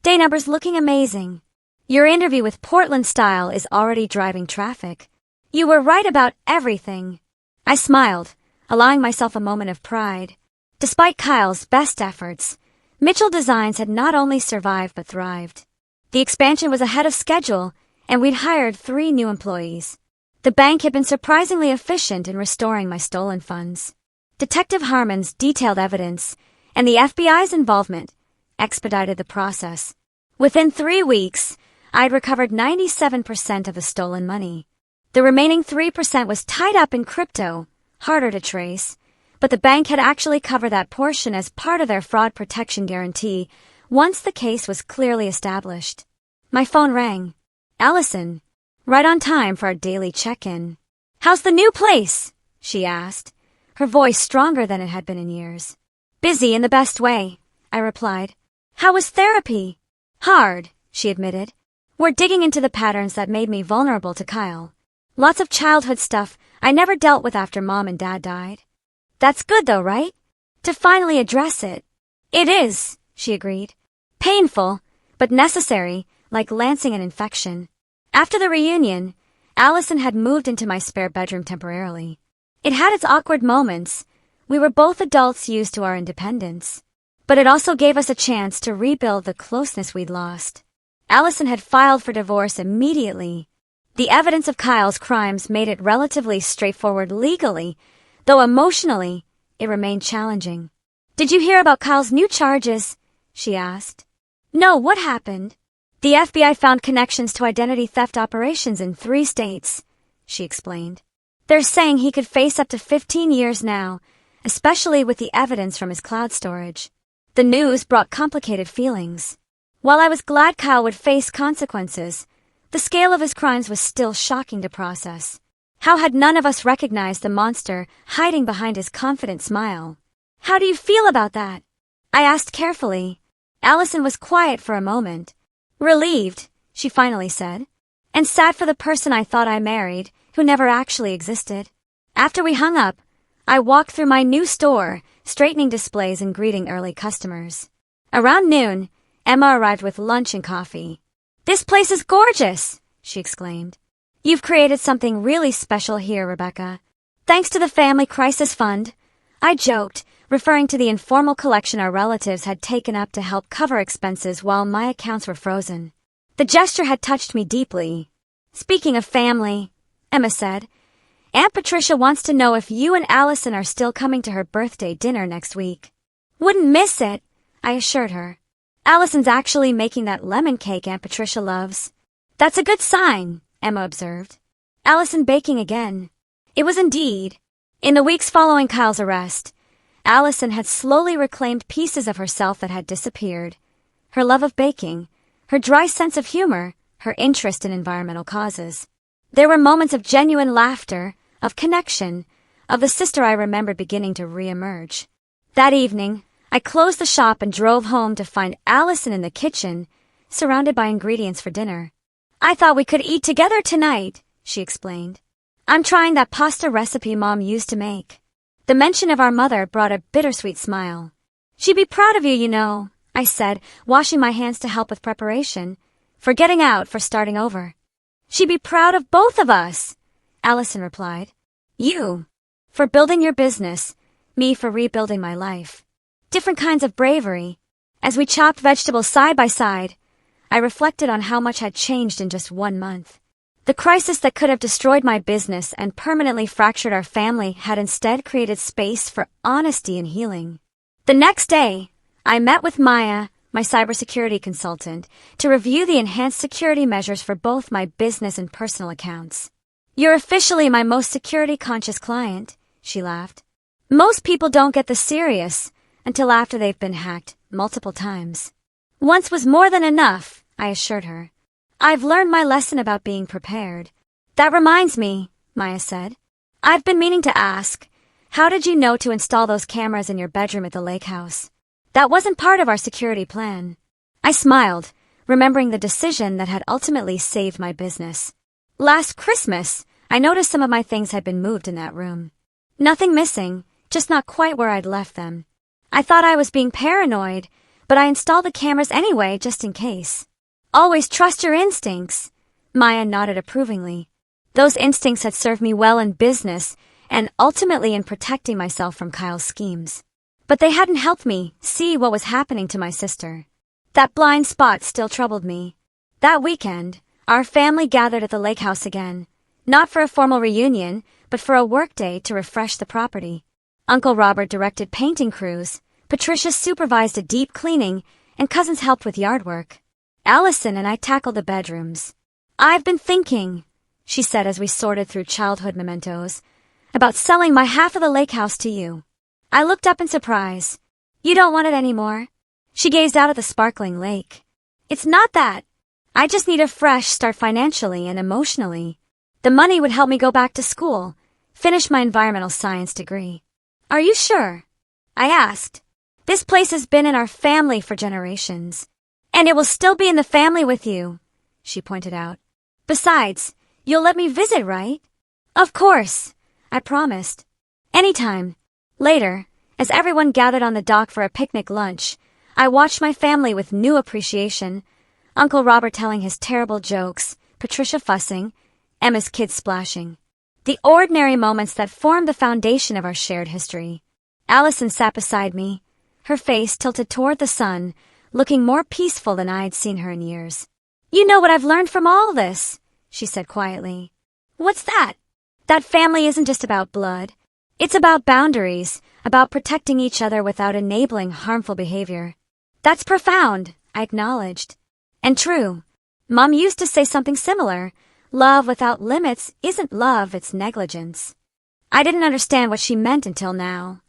[SPEAKER 1] "Day numbers looking amazing. Your interview with Portland Style is already driving traffic. You were right about everything." I smiled, allowing myself a moment of pride. Despite Kyle's best efforts, Mitchell Designs had not only survived but thrived. The expansion was ahead of schedule, and we'd hired 3 new employees. The bank had been surprisingly efficient in restoring my stolen funds. Detective Harmon's detailed evidence and the FBI's involvement expedited the process. Within 3 weeks, I'd recovered 97% of the stolen money. The remaining 3% was tied up in crypto, harder to trace, but the bank had actually covered that portion as part of their fraud protection guarantee once the case was clearly established. My phone rang. "Allison, right on time for our daily check-in." "How's the new place?" she asked, her voice stronger than it had been in years. "Busy in the best way," I replied. "How was therapy?" "Hard," she admitted. "We're digging into the patterns that made me vulnerable to Kyle. Lots of childhood stuff I never dealt with after Mom and Dad died." "That's good though, right? To finally address it." "It is," she agreed. "Painful, but necessary, like lancing an infection." After the reunion, Allison had moved into my spare bedroom temporarily. It had its awkward moments. We were both adults used to our independence. But it also gave us a chance to rebuild the closeness we'd lost. Allison had filed for divorce immediately. The evidence of Kyle's crimes made it relatively straightforward legally, though emotionally, it remained challenging. "Did you hear about Kyle's new charges?" she asked. "No, what happened?" "The FBI found connections to identity theft operations in 3 states, she explained. "They're saying he could face up to 15 years now, especially with the evidence from his cloud storage." The news brought complicated feelings. While I was glad Kyle would face consequences, the scale of his crimes was still shocking to process. How had none of us recognized the monster hiding behind his confident smile? How do you feel about that? I asked carefully. Allison was quiet for a moment. Relieved, she finally said. And sad for the person I thought I married, who never actually existed. After we hung up, I walked through my new store, straightening displays and greeting early customers. Around noon, Emma arrived with lunch and coffee. "This place is gorgeous," she exclaimed. "You've created something really special here, Rebecca. Thanks to the Family Crisis Fund," I joked, referring to the informal collection our relatives had taken up to help cover expenses while my accounts were frozen. The gesture had touched me deeply. "Speaking of family," Emma said, "Aunt Patricia wants to know if you and Allison are still coming to her birthday dinner next week." "Wouldn't miss it," I assured her. "Allison's actually making that lemon cake Aunt Patricia loves." "That's a good sign," Emma observed. "Allison baking again." It was indeed. In the weeks following Kyle's arrest, Allison had slowly reclaimed pieces of herself that had disappeared. Her love of baking, her dry sense of humor, her interest in environmental causes. There were moments of genuine laughter, of connection, of the sister I remembered beginning to re-emerge. That evening, I closed the shop and drove home to find Allison in the kitchen, surrounded by ingredients for dinner. "I thought we could eat together tonight," she explained. "I'm trying that pasta recipe Mom used to make." The mention of our mother brought a bittersweet smile. "She'd be proud of you, you know," I said, washing my hands to help with preparation. "For getting out, for starting over." "She'd be proud of both of us," Allison replied. "You, for building your business, me for rebuilding my life." Different kinds of bravery. As we chopped vegetables side by side, I reflected on how much had changed in just 1 month. The crisis that could have destroyed my business and permanently fractured our family had instead created space for honesty and healing. The next day, I met with Maya, my cybersecurity consultant, to review the enhanced security measures for both my business and personal accounts. "You're officially my most security-conscious client," she laughed. "Most people don't get this serious until after they've been hacked multiple times." "Once was more than enough," I assured her. "I've learned my lesson about being prepared." "That reminds me," Maya said. "I've been meaning to ask, how did you know to install those cameras in your bedroom at the lake house? That wasn't part of our security plan." I smiled, remembering the decision that had ultimately saved my business. "Last Christmas, I noticed some of my things had been moved in that room. Nothing missing, just not quite where I'd left them. I thought I was being paranoid, but I installed the cameras anyway, just in case." "Always trust your instincts," Maya nodded approvingly. Those instincts had served me well in business and ultimately in protecting myself from Kyle's schemes. But they hadn't helped me see what was happening to my sister. That blind spot still troubled me. That weekend, our family gathered at the lake house again, not for a formal reunion, but for a workday to refresh the property. Uncle Robert directed painting crews, Patricia supervised a deep cleaning, and cousins helped with yard work. Allison and I tackled the bedrooms. "I've been thinking," she said as we sorted through childhood mementos, "about selling my half of the lake house to you." I looked up in surprise. "You don't want it anymore?" She gazed out at the sparkling lake. "It's not that. I just need a fresh start financially and emotionally. The money would help me go back to school, finish my environmental science degree." "Are you sure?" I asked. "This place has been in our family for generations. And it will still be in the family with you," she pointed out. "Besides, you'll let me visit, right?" "Of course," I promised. "Anytime." Later, as everyone gathered on the dock for a picnic lunch, I watched my family with new appreciation. Uncle Robert telling his terrible jokes, Patricia fussing, Emma's kids splashing. The ordinary moments that formed the foundation of our shared history. Allison sat beside me, her face tilted toward the sun, looking more peaceful than I had seen her in years. "You know what I've learned from all this," she said quietly. "What's that?" "That family isn't just about blood. It's about boundaries, about protecting each other without enabling harmful behavior." "That's profound," I acknowledged. "And true. Mom used to say something similar. Love without limits isn't love, it's negligence." I didn't understand what she meant until now.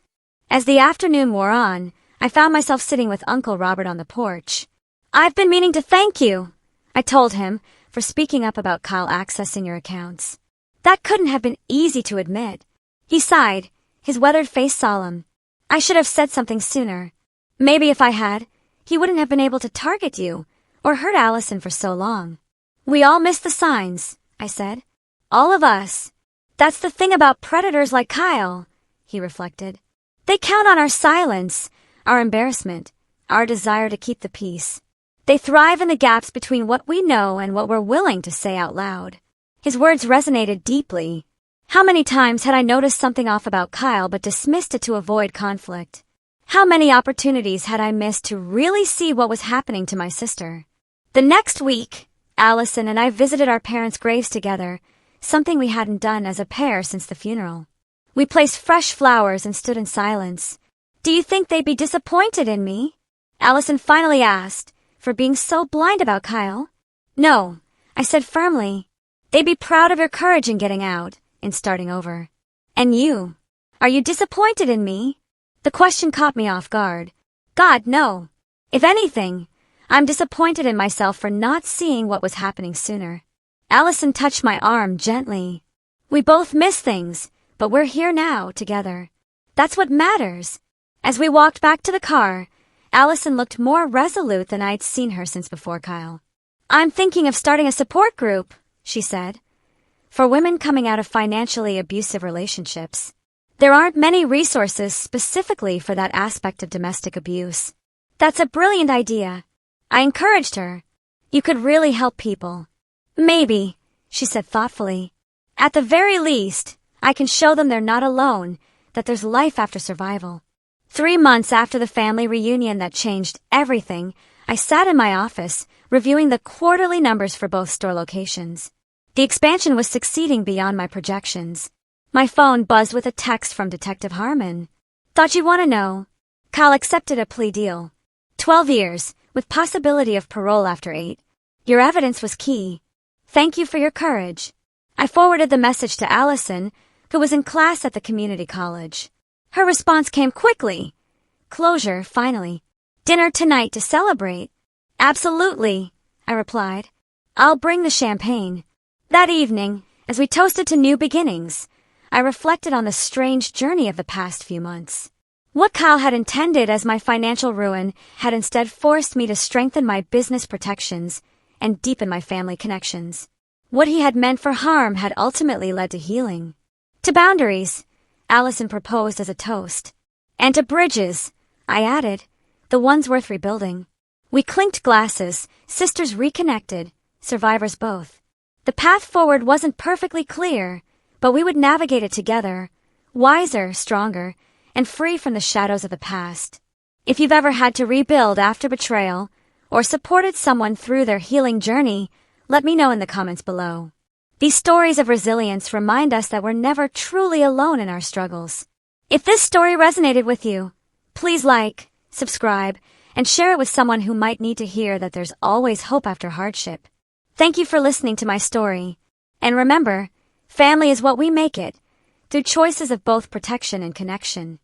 [SPEAKER 1] As the afternoon wore on, I found myself sitting with Uncle Robert on the porch. "I've been meaning to thank you," I told him, "for speaking up about Kyle accessing your accounts. That couldn't have been easy to admit. He sighed, his weathered face solemn. I should have said something sooner. Maybe if I had, he wouldn't have been able to target you or hurt Allison for so long. We all miss the signs, I said. All of us. That's the thing about predators like Kyle, he reflected. They count on our silence, our embarrassment, our desire to keep the peace. They thrive in the gaps between what we know and what we're willing to say out loud. His words resonated deeply. How many times had I noticed something off about Kyle but dismissed it to avoid conflict? How many opportunities had I missed to really see what was happening to my sister? The next week, Allison and I visited our parents' graves together, something we hadn't done as a pair since the funeral. We placed fresh flowers and stood in silence. Do you think they'd be disappointed in me? Allison finally asked, for being so blind about Kyle. No, I said firmly. They'd be proud of your courage in getting out, in starting over. And you? Are you disappointed in me? The question caught me off guard. God, no. If anything, I'm disappointed in myself for not seeing what was happening sooner. Allison touched my arm gently. We both miss things, but we're here now, together. That's what matters. As we walked back to the car, Allison looked more resolute than I'd seen her since before Kyle. I'm thinking of starting a support group, she said, for women coming out of financially abusive relationships. There aren't many resources specifically for that aspect of domestic abuse. That's a brilliant idea. I encouraged her. You could really help people. Maybe, she said thoughtfully. At the very least, I can show them they're not alone, that there's life after survival. 3 months after the family reunion that changed everything, I sat in my office, reviewing the quarterly numbers for both store locations. The expansion was succeeding beyond my projections. My phone buzzed with a text from Detective Harmon. Thought you'd want to know. Kyle accepted a plea deal. 12 years, with possibility of parole after 8. Your evidence was key. Thank you for your courage. I forwarded the message to Allison, who was in class at the community college. Her response came quickly. Closure, finally. Dinner tonight to celebrate. Absolutely, I replied. I'll bring the champagne. That evening, as we toasted to new beginnings, I reflected on the strange journey of the past few months. What Kyle had intended as my financial ruin had instead forced me to strengthen my business protections and deepen my family connections. What he had meant for harm had ultimately led to healing. To boundaries, Allison proposed as a toast. And to bridges, I added, the ones worth rebuilding. We clinked glasses, sisters reconnected, survivors both. The path forward wasn't perfectly clear, but we would navigate it together, wiser, stronger, and free from the shadows of the past. If you've ever had to rebuild after betrayal, or supported someone through their healing journey, let me know in the comments below. These stories of resilience remind us that we're never truly alone in our struggles. If this story resonated with you, please like, subscribe, and share it with someone who might need to hear that there's always hope after hardship. Thank you for listening to my story. And remember, family is what we make it, through choices of both protection and connection.